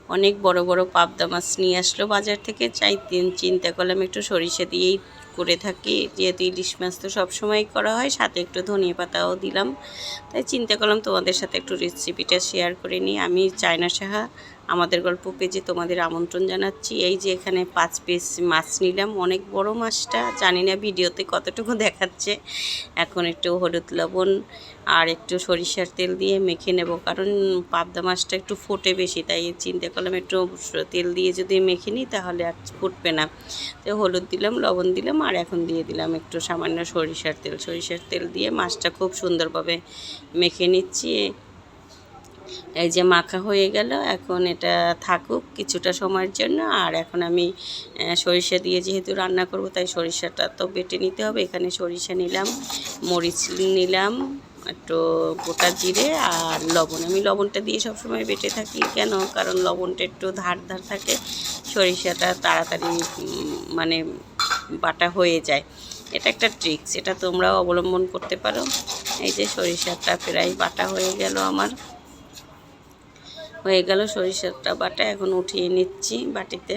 অনেক বড় বড় পাবদা মাছ নিয়ে আসলো বাজার থেকে, চাই চিন্তা করলাম একটু সরিষা দিয়েই করে থাকি, যেহেতু ইলিশ মাছ তো সবসময় করা হয়, সাথে একটু ধনিয়া পাতাও দিলাম। তাই চিন্তা করলাম তোমাদের সাথে একটু রেসিপিটা শেয়ার করে নিই। আমি চায়না সাহা আমাদের গল্প পেজে তোমাদের আমন্ত্রণ জানাচ্ছি। এই যে এখানে 5 পিস মাছ নিলাম, অনেক বড় মাছটা, জানি না ভিডিওতে কতটুকু দেখাচ্ছে। এখন একটু হলুদ লবণ আর একটু সরিষার তেল দিয়ে মেখে নেব, কারণ পাবদা মাছটা একটু ফোটে বেশি, তাই চিন্তা করলাম একটু তেল দিয়ে যদি মেখে নিই তাহলে আর ফুটবে না। তো হলুদ দিলাম, লবণ দিলাম, আর এখন দিয়ে দিলাম একটু সামান্য সরিষার তেল। সরিষার তেল দিয়ে মাছটা খুব সুন্দরভাবে মেখে নিচ্ছি। এই যে মাখা হয়ে গেল, এখন এটা থাকুক কিছুটা সময়ের জন্য। আর এখন আমি সরিষা দিয়ে যেহেতু রান্না করব, তাই সরিষাটা তো বেটে নিতে হবে। এখানে সরিষা নিলাম, মরিচ নিলাম, একটু গোটা জিরে আর লবণ। আমি লবণটা দিয়ে সবসময় বেটে থাকি, কেন? কারণ লবণটা একটু ধার ধার থাকে, সরিষাটা তাড়াতাড়ি মানে বাটা হয়ে যায়। এটা একটা ট্রিক্স, এটা তোমরাও অবলম্বন করতে পারো। এই যে সরিষাটা প্রায় বাটা হয়ে গেল, আমার হয়ে গেল সরিষাটা বাটা। এখন উঠিয়ে নিচ্ছি বাটিতে,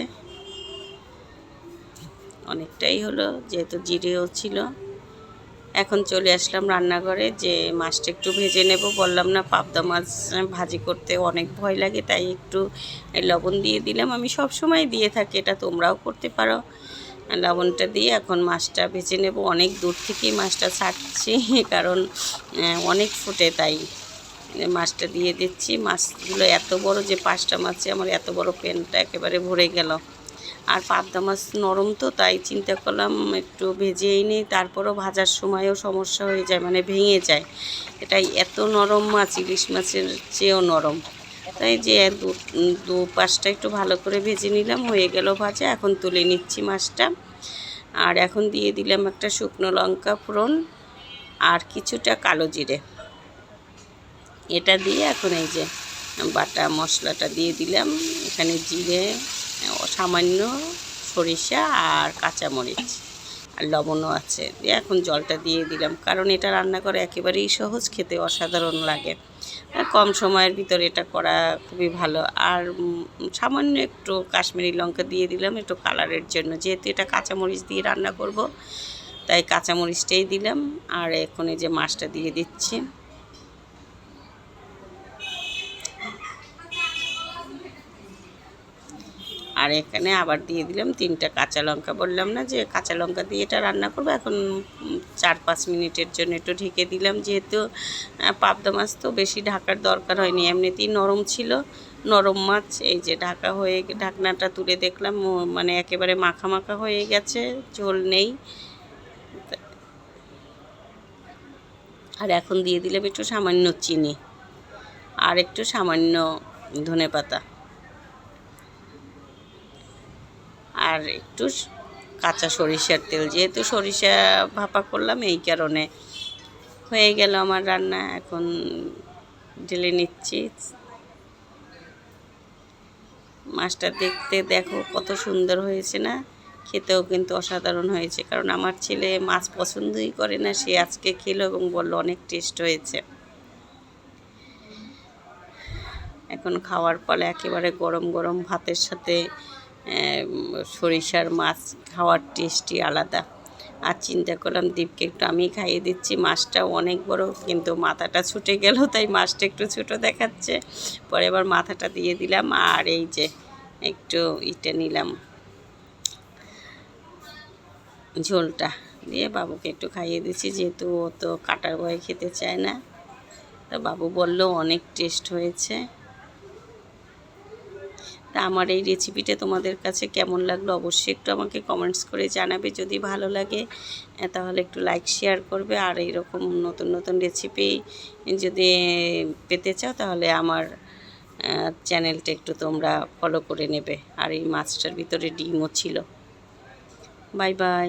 অনেকটাই হলো যেহেতু জিরেও ছিল। এখন চলে আসলাম রান্নাঘরে, যে মাছটা একটু ভেজে নেব। বললাম না, পাবদা মাছ ভাজি করতে অনেক ভয় লাগে, তাই একটু লবণ দিয়ে দিলাম। আমি সব সময় দিয়ে থাকি, এটা তোমরাও করতে পারো। লবণটা দিয়ে এখন মাছটা ভেজে নেব। অনেক দূর থেকেই মাছটা ছাড়ছি, কারণ অনেক ফোটে, তাই মাছটা দিয়ে দিচ্ছি। মাছগুলো এত বড় যে 5টা মাছে আমার এত বড় প্যানটা একেবারে ভরে গেল। আর পাবদা মাছ নরম তো, তাই চিন্তা করলাম একটু ভেজেই নিই, তারপরও ভাজার সময়ও সমস্যা হয়ে যায়, মানে ভেঙে যায়। এটাই এত নরম মাছ, ইলিশ মাছের চেয়েও নরম। তাই যে দু পাশটা একটু ভালো করে ভেজে নিলাম, হয়ে গেল ভাজা। এখন তুলে নিচ্ছি মাছটা। আর এখন দিয়ে দিলাম একটা শুকনো লঙ্কা ফোড়ন আর কিছুটা কালো জিরে। এটা দিয়ে এখন এই যে বাটা মশলাটা দিয়ে দিলাম। এখানে জিরে, সামান্য সরিষা আর কাঁচামরিচ আর লবণও আছে, দিয়ে এখন জলটা দিয়ে দিলাম, কারণ এটা রান্না করা একেবারেই সহজ, খেতে অসাধারণ লাগে। আর কম সময়ের ভিতরে এটা করা খুবই ভালো। আর সামান্য একটু কাশ্মীরি লঙ্কা দিয়ে দিলাম একটু কালারের জন্য, যেহেতু এটা কাঁচামরিচ দিয়ে রান্না করব, তাই কাঁচামরিচটাই দিলাম। আর এখন এই যে মাছটা দিয়ে দিচ্ছি। আর এখানে আবার দিয়ে দিলাম 3টা কাঁচা লঙ্কা। বললাম না যে কাঁচা লঙ্কা দিয়ে এটা রান্না করবো। এখন 4-5 মিনিটের জন্য একটু ঢেকে দিলাম, যেহেতু পাবদা মাছ তো বেশি ঢাকার দরকার হয়নি, এমনিতেই নরম ছিল, নরম মাছ। এই যে ঢাকনাটা তুলে দেখলাম, মানে একেবারে মাখা মাখা হয়ে গেছে, ঝোল নেই। আর এখন দিয়ে দিলাম একটু সামান্য চিনি আর একটু সামান্য ধনেপাতা আর একটু কাঁচা সরিষার তেল, যেহেতু সরিষা ভাপা করলাম এই কারণে। হয়ে গেল আমার রান্না, এখন ঢেলে নিচ্ছি। মাছটা দেখতে দেখো কত সুন্দর হয়েছে না? খেতেও কিন্তু অসাধারণ হয়েছে, কারণ আমার ছেলে মাছ পছন্দই করে না, সে আজকে খেলো এবং বলল অনেক টেস্ট হয়েছে। এখন খাওয়ার পরে একেবারে গরম গরম ভাতের সাথে সরিষার মাছ খাওয়ার টেস্টই আলাদা। আর চিন্তা করলাম দীপকে একটু আমি খাইয়ে দিচ্ছি। মাছটা অনেক বড়, কিন্তু মাথাটা ছুটে গেল, তাই মাছটা একটু ছোটো দেখাচ্ছে। পরে আবার মাথাটা দিয়ে দিলাম। আর এই যে একটু নিলাম, ঝোলটা দিয়ে বাবুকে একটু খাইয়ে দিচ্ছি, যেহেতু ও তো কাটার ভয়ে খেতে চায় না। তা বাবু বলল অনেক টেস্ট হয়েছে। তা আমার এই রেসিপিটা তোমাদের কাছে কেমন লাগলো অবশ্যই একটু আমাকে কমেন্টস করে জানাবে। যদি ভালো লাগে তাহলে একটু লাইক শেয়ার করবে। আর এইরকম নতুন নতুন রেসিপি যদি পেতে চাও তাহলে আমার চ্যানেলটা একটু তোমরা ফলো করে নেবে। আর এই মাছটার ভিতরে ডিমও ছিল। Bye bye.